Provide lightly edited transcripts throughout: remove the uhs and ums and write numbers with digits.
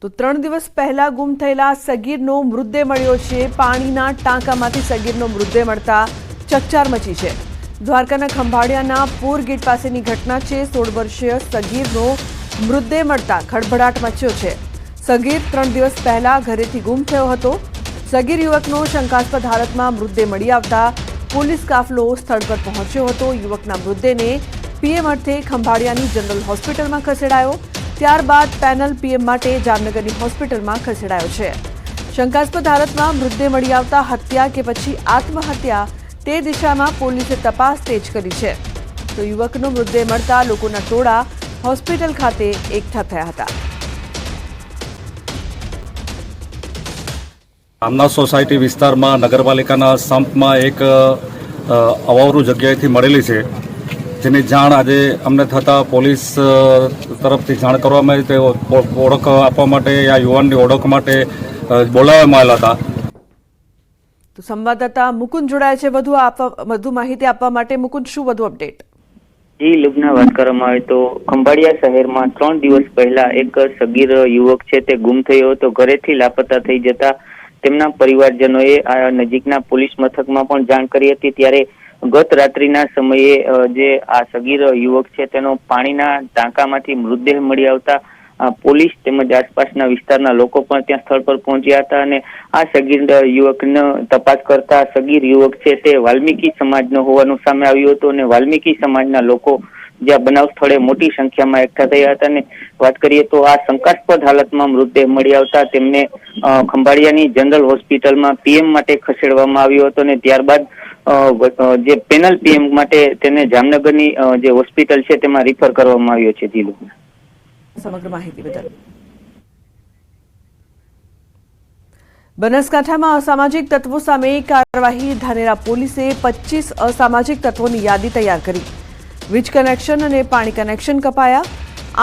તો 3 દિવસ પહેલા ગુમ થયેલા સગીરનો મૃતદેહ મળ્યો છે। પાણીના ટાંકામાંથી સગીરનો મૃતદેહ મળતા ચકચાર મચી છે। દ્વારકાના ખંભાળિયાના પૂર ગેટ પાસેની ઘટના છે। 16 વર્ષીય સગીરનો મૃતદેહ મળતા ખળભળાટ મચ્યો છે। સગીર 3 દિવસ પહેલા ઘરેથી ગુમ થયો હતો। સગીર યુવકનો શંકાસ્પદ હાલતમાં મૃતદેહ મળી આવતા પોલીસ કાફલો સ્થળ પર પહોંચ્યો હતો। યુવકના મૃતદેહને પીએમ અર્થે ખંભાળિયાની જનરલ હોસ્પિટલમાં ખસેડાયો। ત્યારબાદ પેનલ પીએમ માટે જામનગરની હોસ્પિટલમાં ખસેડાયો છે। શંકાસ્પદ હાલતમાં મૃતદેહ મળી આવતા હત્યા કે પછી આત્મહત્યા તે દિશામાં પોલીસે તપાસ તેજ કરી છે। તો યુવકનો મૃતદેહ મળતા લોકોના ટોળા હોસ્પિટલ ખાતે એકઠા થયા હતા। આમના સોસાયટી વિસ્તારમાં નગરપાલિકાના સંપમાં એક અવાવરૂ જગ્યાએથી મળેલી છે, જેની જાણ આજે અમને થતાં પોલીસ તરફથી જાણ કરવામાં આવી। તે ઓળખ આપવા માટે આ યુવાનની ઓળખ માટે બોલાવવામાં આવેલા હતા। તો સંવાદદાતા મુકુંદ જોડાય છે વધુ માહિતી આપવા માટે। મુકુંદ, શું વધુ અપડેટ? જી લુબના વાત કરવામાં આવે તો ખંભાળિયા શહેરમાં 3 દિવસ પહેલા એક સગીર યુવક છે તે ગુમ થયો હતો। ઘરેથી લાપતા થઈ જતા તેમના પરિવારજનોએ આ નજીકના પોલીસ મથકમાં પણ જાણ કરી હતી। ત્યારે ગત રાત્રિના સમયે જે આ સગીર યુવક છે તેનો પાણીના ટાંકામાંથી મૃતદેહ મળી આવતા પોલીસ તેમજ આસપાસના વિસ્તારના લોકો પણ ત્યાં સ્થળ પર પહોંચ્યા હતા અને આ સગીર યુવકનો તપાસ કરતા સગીર યુવક છે તે વાલ્મીકી સમાજનો હોવાનું સામે આવ્યું હતું અને વાલ્મીકી સમાજના લોકો જ્યાં બનાવ સ્થળે મોટી સંખ્યામાં એકઠા થયા હતા। અને વાત કરીએ તો આ શંકાસ્પદ હાલતમાં મૃતદેહ મળી આવતા તેમને ખંભાળિયાની જનરલ હોસ્પિટલમાં પીએમ માટે ખસેડવામાં આવ્યો હતો અને ત્યારબાદ જે પેનલ પીએમ માટે તેને જામનગરની જે હોસ્પિટલ છે તેમાં રિફર કરવામાં આવ્યો છે। જીલુ, સમગ્ર માહિતી બદલ બનાસકાંઠામાં અસામાજિક તત્વો સામે કાર્યવાહી। ધાનેરા પોલીસે 25 અસામાજિક તત્વોની યાદી તૈયાર કરી। વીજ કનેક્શન અને પાણી કનેક્શન કપાયા।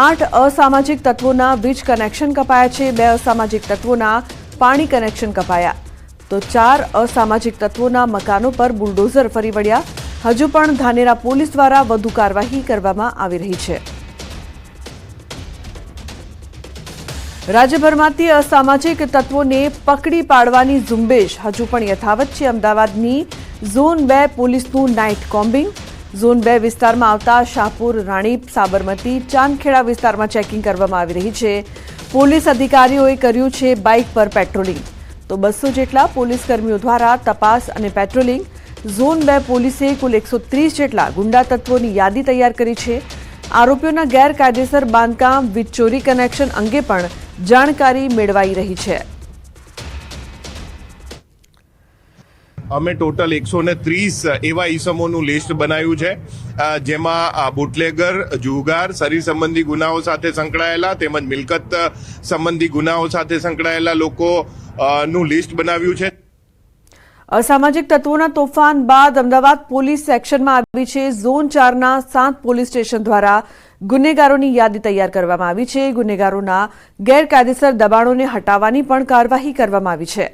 8 અસામાજિક તત્વોના વીજ કનેક્શન કપાયા છે। 2 અસામાજિક તત્વોના પાણી કનેક્શન કપાયા તો 4 અસામાજિક તત્વોના મકાનો પર બુલડોઝર ફરી વળ્યા। હજુ પણ ધાનેરા પોલીસ દ્વારા વધુ કાર્યવાહી કરવામાં આવી રહી છે। રાજ્યભરમાંથી અસામાજિક તત્વોને પકડી પાડવાની ઝુંબેશ હજુ પણ યથાવત છે। અમદાવાદની ઝોન 2 પોલીસનું નાઇટ કોમ્બિંગ। ઝોન 2 વિસ્તારમાં આવતા શાહપુર, રાણીપ, સાબરમતી, ચાંદખેડા વિસ્તારમાં ચેકિંગ કરવામાં આવી રહી છે। પોલીસ અધિકારીઓએ કર્યું છે બાઇક પર પેટ્રોલિંગ। તો 200 જેટલા પોલીસ કર્મીઓ દ્વારા તપાસ અને પેટ્રોલિંગ। ઝોન 2 પોલીસે કુલ 130 જેટલા ગુંડા તત્વોની યાદી તૈયાર કરી છે। આરોપીઓના ગેરકાયદેસર બાંધકામ, વીજ ચોરી કનેક્શન અંગે પણ જાણકારી મેળવાઈ રહી છે। અમે ટોટલ 130 એવા ઈસમોનું લિસ્ટ બનાવ્યું છે, જેમાં બુટલેગર, જુગાર, શરીર સંબંધી ગુનાઓ સાથે સંકળાયેલા તેમજ મિલકત સંબંધી ગુનાઓ સાથે સંકળાયેલા લોકોનું લિસ્ટ બનાવ્યું છે। અસામાજિક તત્વોના તોફાન બાદ અમદાવાદ પોલીસ સેક્શનમાં આવી છે। ઝોન 4ના 7 પોલીસ સ્ટેશન દ્વારા ગુનેગારોની યાદી તૈયાર કરવામાં આવી છે। ગુનેગારોના ગેરકાયદેસર દબાણોને હટાવવાની પણ કાર્યવાહી કરવામાં આવી છે।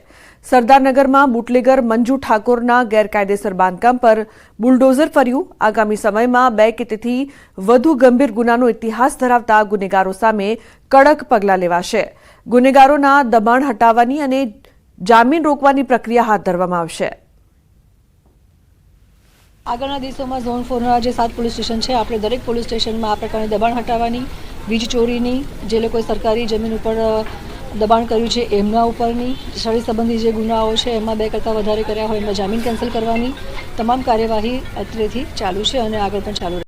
સરદારનગરમાં બુટલેગર મંજુ ઠાકોરના ગેરકાયદેસર બાંધકામ પર બુલડોઝર ફર્યું। આગામી સમયમાં 2 કે તેથી વધુ ગંભીર ગુનાનો ઇતિહાસ ધરાવતા ગુનેગારો સામે કડક પગલાં લેવાશે। ગુનેગારોના દબાણ હટાવવાની અને જામીન રોકવાની પ્રક્રિયા હાથ ધરવામાં આવશે। આગળના દિવસોમાં ઝોન 4ના જે 7 પોલીસ સ્ટેશન છે, આપણે દરેક પોલીસ સ્ટેશનમાં આ પ્રકારની દબાણ હટાવવાની, વીજ ચોરીની, જે લોકોએ સરકારી જમીન ઉપર દબાણ કર્યું છે એમના ઉપરની, શરીર સંબંધી જે ગુનાઓ છે એમાં 2 કરતાં વધારે કર્યા હોય એમાં જામીન કેન્સલ કરવાની તમામ કાર્યવાહી અત્રેથી ચાલુ છે અને આગળ પણ ચાલુ રહેશે।